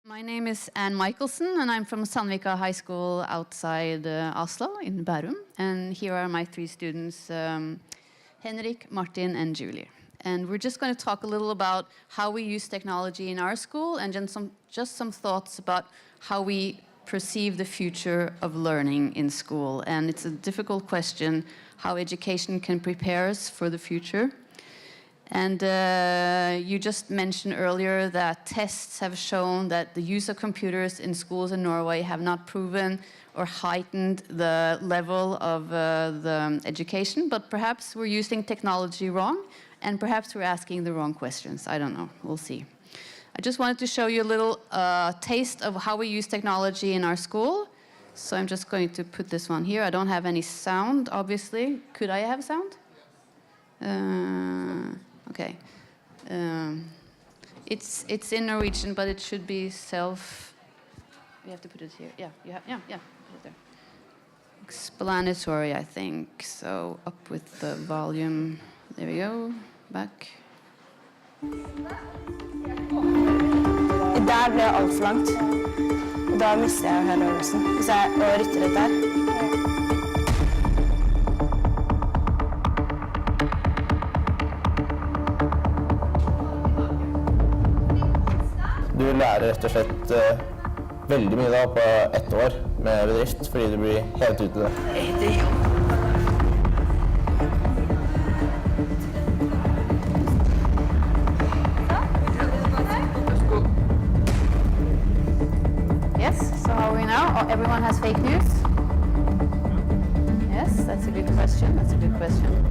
My name is Ann Michaelsen, and I'm from Sandvika High School outside Oslo in Bærum. And here are my three students, Henrik, Martin, and Julie. And we're just going to talk a little about how we use technology in our school and just some thoughts about how we perceive the future of learning in school. And it's a difficult question, how education can prepare us for the future. And you just mentioned earlier that tests have shown that the use of computers in schools in Norway have not proven or heightened the level of the education, but perhaps we're using technology wrong, and perhaps we're asking the wrong questions. I don't know. We'll see. I just wanted to show you a little taste of how we use technology in our school. So I'm just going to put this one here. I don't have any sound, obviously. Could I have sound? Okay. It's in Norwegian, but it should be self. We have to put it here. Yeah, you have. Yeah, right there. Explanatory, I think. So up with the volume. There we go. Back. Der ble alt for langt. Og da mister jeg hele øvelsen. Hvis jeg rytter litt der. Du lærer rett og slett veldig mye da på ett år med bedrift, fordi du blir helt ute i det. Yes, so how are we now? Oh, everyone has fake news? Yes, that's a good question. That's a good question.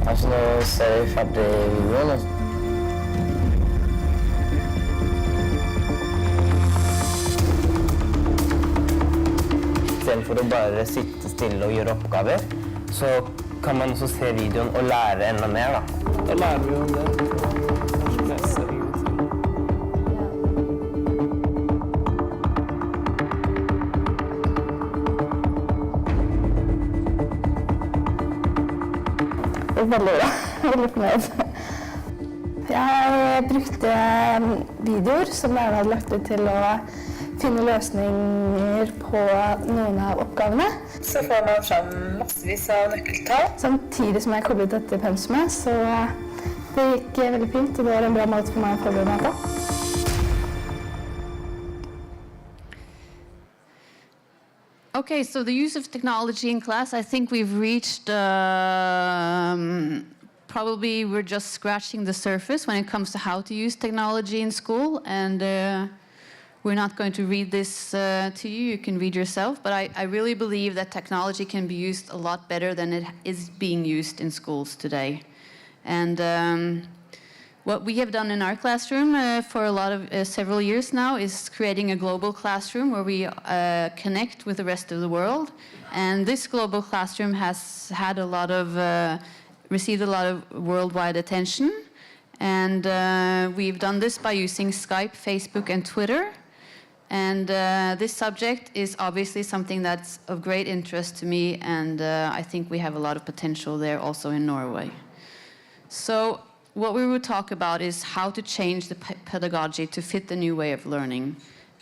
Altså nå ser vi ferdig videoen. I stedet for å bare sitte stille og gjøre oppgaver, så kan man også se videoen og lære enda mer da. Da lærer vi jo om det. Veldig bra. Veldig fornøyd. Jeg brukte videoer som læreren hadde lagt ut til å finne løsninger på noen av oppgavene. Så får man frem massevis av nøkkeltall. Samtidig som jeg koblet dette pensumet, så det gikk veldig fint, og det var en bra måte for meg å forberede meg på. Okay, so the use of technology in class, I think we've reached, probably we're just scratching the surface when it comes to how to use technology in school, and we're not going to read this to you, you can read yourself, but I really believe that technology can be used a lot better than it is being used in schools today. And what we have done in our classroom for a lot of several years now is creating a global classroom where we connect with the rest of the world. And this global classroom has had a lot of received a lot of worldwide attention. And we've done this by using Skype, Facebook, and Twitter. And this subject is obviously something that's of great interest to me, and I think we have a lot of potential there also in Norway. So what we will talk about is how to change the pedagogy to fit the new way of learning.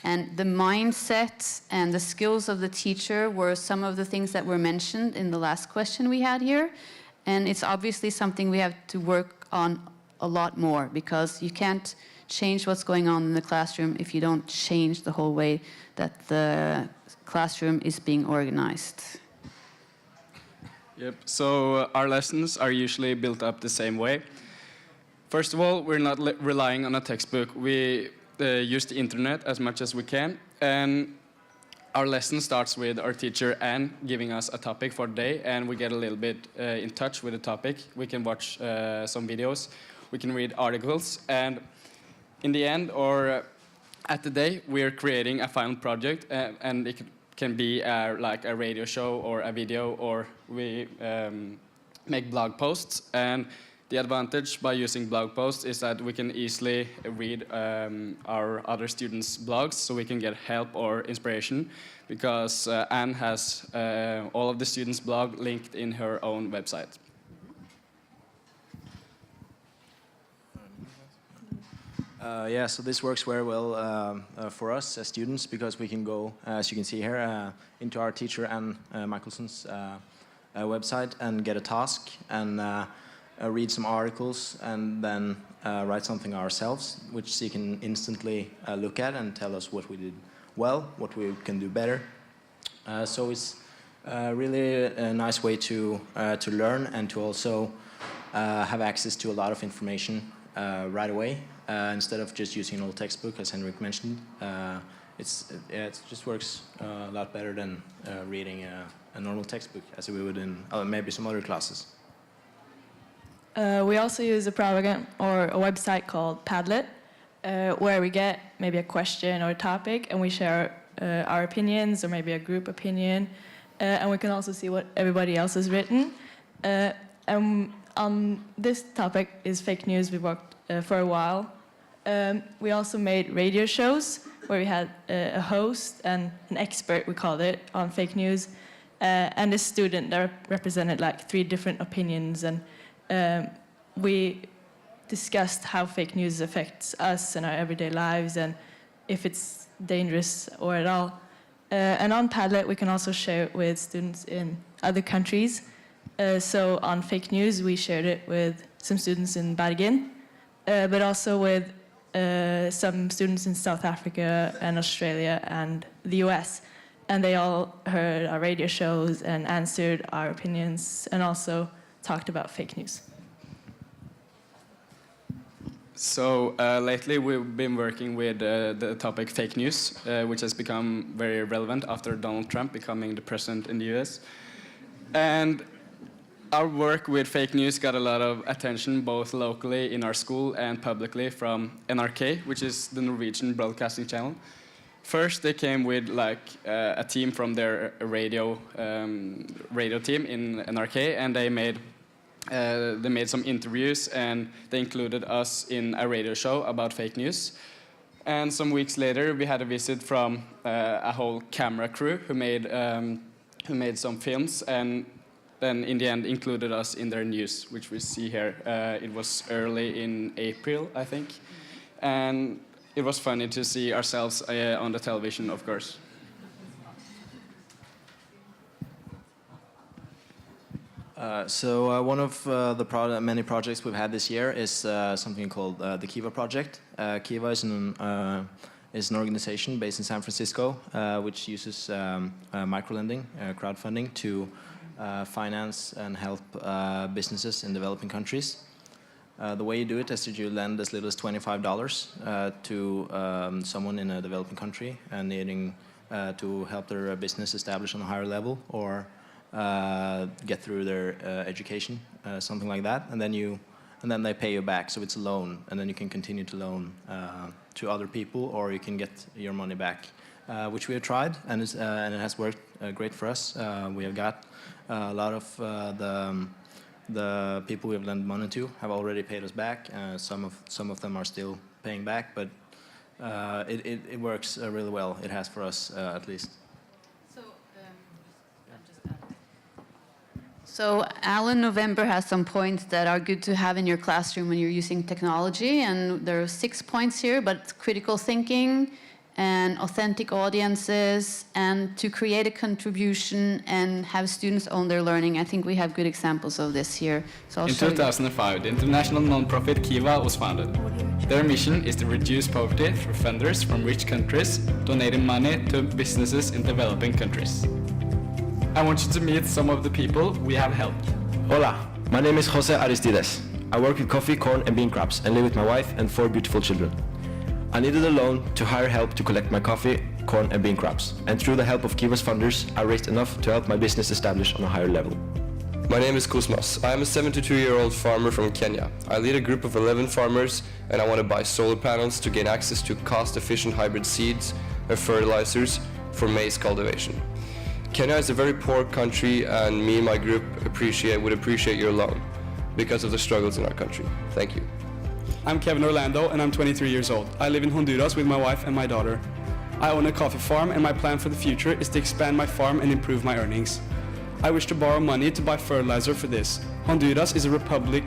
And the mindset and the skills of the teacher were some of the things that were mentioned in the last question we had here. And it's obviously something we have to work on a lot more, because you can't change what's going on in the classroom if you don't change the whole way that the classroom is being organized. Yep, so our lessons are usually built up the same way. First of all, we're not relying on a textbook. We use the internet as much as we can, and our lesson starts with our teacher Ann giving us a topic for the day, and we get a little bit in touch with the topic. We can watch some videos, we can read articles, and in the end, or at the day, we're creating a final project, and it can be like a radio show or a video, or we make blog posts. And the advantage by using blog posts is that we can easily read our other students' blogs, so we can get help or inspiration, because Ann has all of the students' blog linked in her own website. Yeah, so this works very well for us as students because we can go, as you can see here, into our teacher Ann Michaelsen's website and get a task and read some articles and then write something ourselves, which she can instantly look at and tell us what we did well, what we can do better. So it's really a nice way to learn and to also have access to a lot of information right away. Instead of just using an old textbook, as Henrik mentioned, it just works a lot better than reading a normal textbook, as we would in maybe some other classes. We also use a program or a website called Padlet, where we get maybe a question or a topic, and we share our opinions or maybe a group opinion, and we can also see what everybody else has written. And on this topic is fake news. We worked for a while. We also made radio shows where we had a host and an expert, we called it, on fake news, and a student that represented like 3 different opinions, and we discussed how fake news affects us and our everyday lives and if it's dangerous or at all. And on Padlet, we can also share it with students in other countries. So on fake news, we shared it with some students in Bergen, but also with some students in South Africa and Australia and the US. And they all heard our radio shows and answered our opinions and also talked about fake news. So lately we've been working with the topic fake news, which has become very relevant after Donald Trump becoming the president in the US. And our work with fake news got a lot of attention, both locally in our school and publicly from NRK, which is the Norwegian broadcasting channel. First, they came with like a team from their radio team in NRK, and they made some interviews, and they included us in a radio show about fake news. And some weeks later, we had a visit from a whole camera crew who made some films, and then in the end included us in their news, which we see here. It was early in April, I think. And it was funny to see ourselves on the television, of course. So one of the many projects we've had this year is something called the Kiva project. Kiva is an organization based in San Francisco, which uses microlending, crowdfunding, to finance and help businesses in developing countries. The way you do it is that you lend as little as $25 to someone in a developing country and needing to help their business establish on a higher level or get through their education, something like that, and then they pay you back. So it's a loan, and then you can continue to loan to other people, or you can get your money back, which we have tried, and it has worked great for us. We have got a lot of the people we have lent money to have already paid us back. Some of them are still paying back, but it works really well. It has for us at least. So Alan November has some points that are good to have in your classroom when you're using technology, and there are 6 points here, but critical thinking and authentic audiences and to create a contribution and have students own their learning. I think we have good examples of this here. So in 2005, the international non-profit Kiva was founded. Their mission is to reduce poverty through funders from rich countries donating money to businesses in developing countries. I want you to meet some of the people we have helped. Hola, my name is Jose Aristides. I work with coffee, corn and bean crops and live with my wife and 4 beautiful children. I needed a loan to hire help to collect my coffee, corn and bean crops. And through the help of Kiva's funders, I raised enough to help my business establish on a higher level. My name is Kuzmas. I am a 72-year-old farmer from Kenya. I lead a group of 11 farmers, and I want to buy solar panels to gain access to cost-efficient hybrid seeds and fertilizers for maize cultivation. Kenya is a very poor country, and me and my group would appreciate your loan because of the struggles in our country. Thank you. I'm Kevin Orlando, and I'm 23 years old. I live in Honduras with my wife and my daughter. I own a coffee farm, and my plan for the future is to expand my farm and improve my earnings. I wish to borrow money to buy fertilizer for this. Honduras is a republic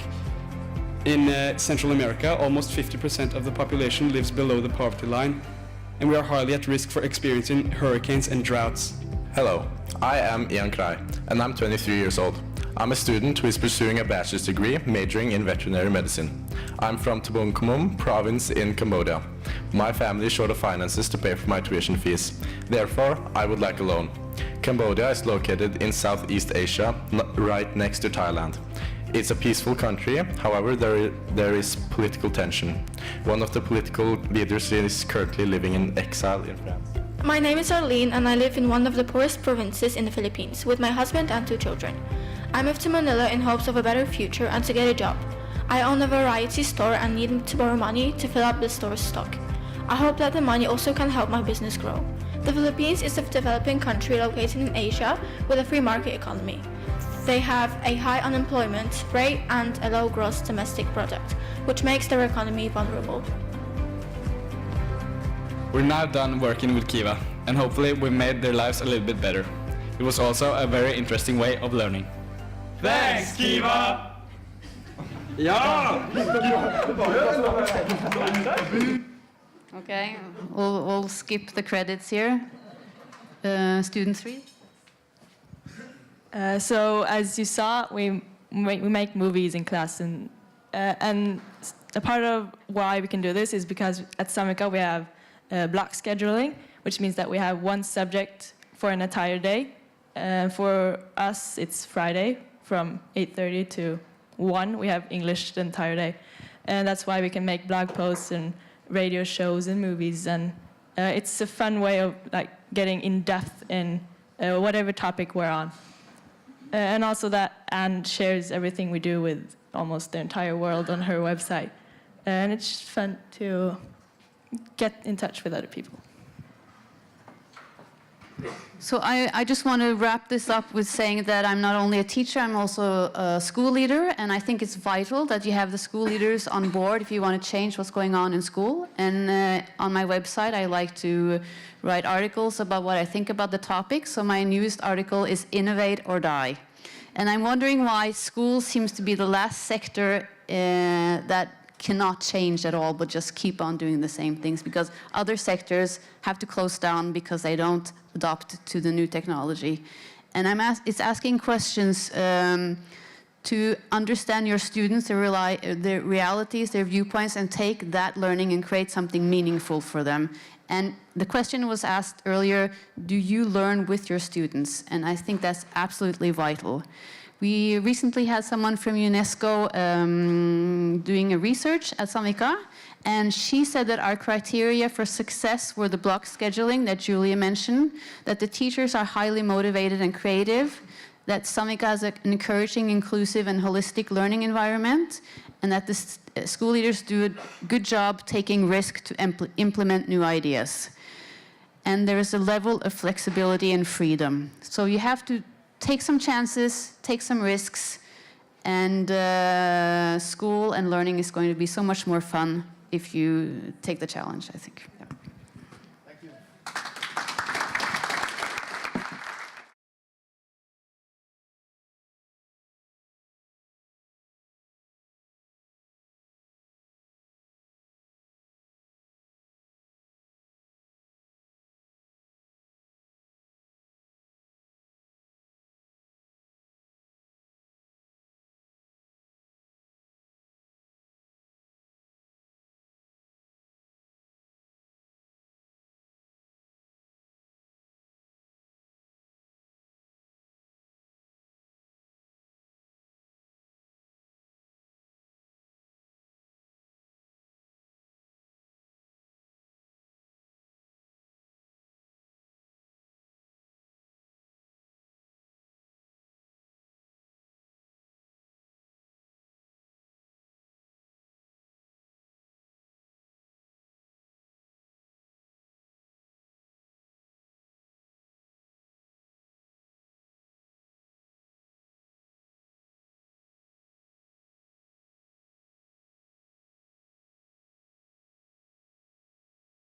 In Central America, almost 50% of the population lives below the poverty line, and we are hardly at risk for experiencing hurricanes and droughts. Hello, I am Ian Krai, and I'm 23 years old. I'm a student who is pursuing a bachelor's degree majoring in veterinary medicine. I'm from Tabungkomum province in Cambodia. My family is short of finances to pay for my tuition fees. Therefore, I would like a loan. Cambodia is located in Southeast Asia, right next to Thailand. It's a peaceful country, however there is political tension. One of the political leaders is currently living in exile in France. My name is Arlene and I live in one of the poorest provinces in the Philippines with my husband and 2 children. I moved to Manila in hopes of a better future and to get a job. I own a variety store and need to borrow money to fill up the store's stock. I hope that the money also can help my business grow. The Philippines is a developing country located in Asia with a free market economy. They have a high unemployment rate and a low gross domestic product, which makes their economy vulnerable. We're now done working with Kiva, and hopefully we made their lives a little bit better. It was also a very interesting way of learning. Thanks, Kiva! Ja! Okay, we'll skip the credits here. Student 3. So as you saw, we make movies in class, and a part of why we can do this is because at Sandvika we have block scheduling, which means that we have one subject for an entire day. For us, it's Friday from 8:30 to 1. We have English the entire day, and that's why we can make blog posts and radio shows and movies, and it's a fun way of like getting in depth in whatever topic we're on. And also that Ann shares everything we do with almost the entire world on her website. And it's just fun to get in touch with other people. So I just want to wrap this up with saying that I'm not only a teacher, I'm also a school leader, and I think it's vital that you have the school leaders on board if you want to change what's going on in school. And on my website, I like to write articles about what I think about the topic. So my newest article is Innovate or Die. And I'm wondering why school seems to be the last sector that cannot change at all, but just keep on doing the same things, because other sectors have to close down because they don't adopt to the new technology. And it's asking questions to understand your students, their realities, their viewpoints, and take that learning and create something meaningful for them. And the question was asked earlier, do you learn with your students? And I think that's absolutely vital. We recently had someone from UNESCO doing a research at Sandvika, and she said that our criteria for success were the block scheduling that Julia mentioned, that the teachers are highly motivated and creative, that Sandvika has an encouraging, inclusive, and holistic learning environment, and that the school leaders do a good job taking risk to implement new ideas. And there is a level of flexibility and freedom. So you have to take some chances, take some risks, and school and learning is going to be so much more fun if you take the challenge, I think. Yeah.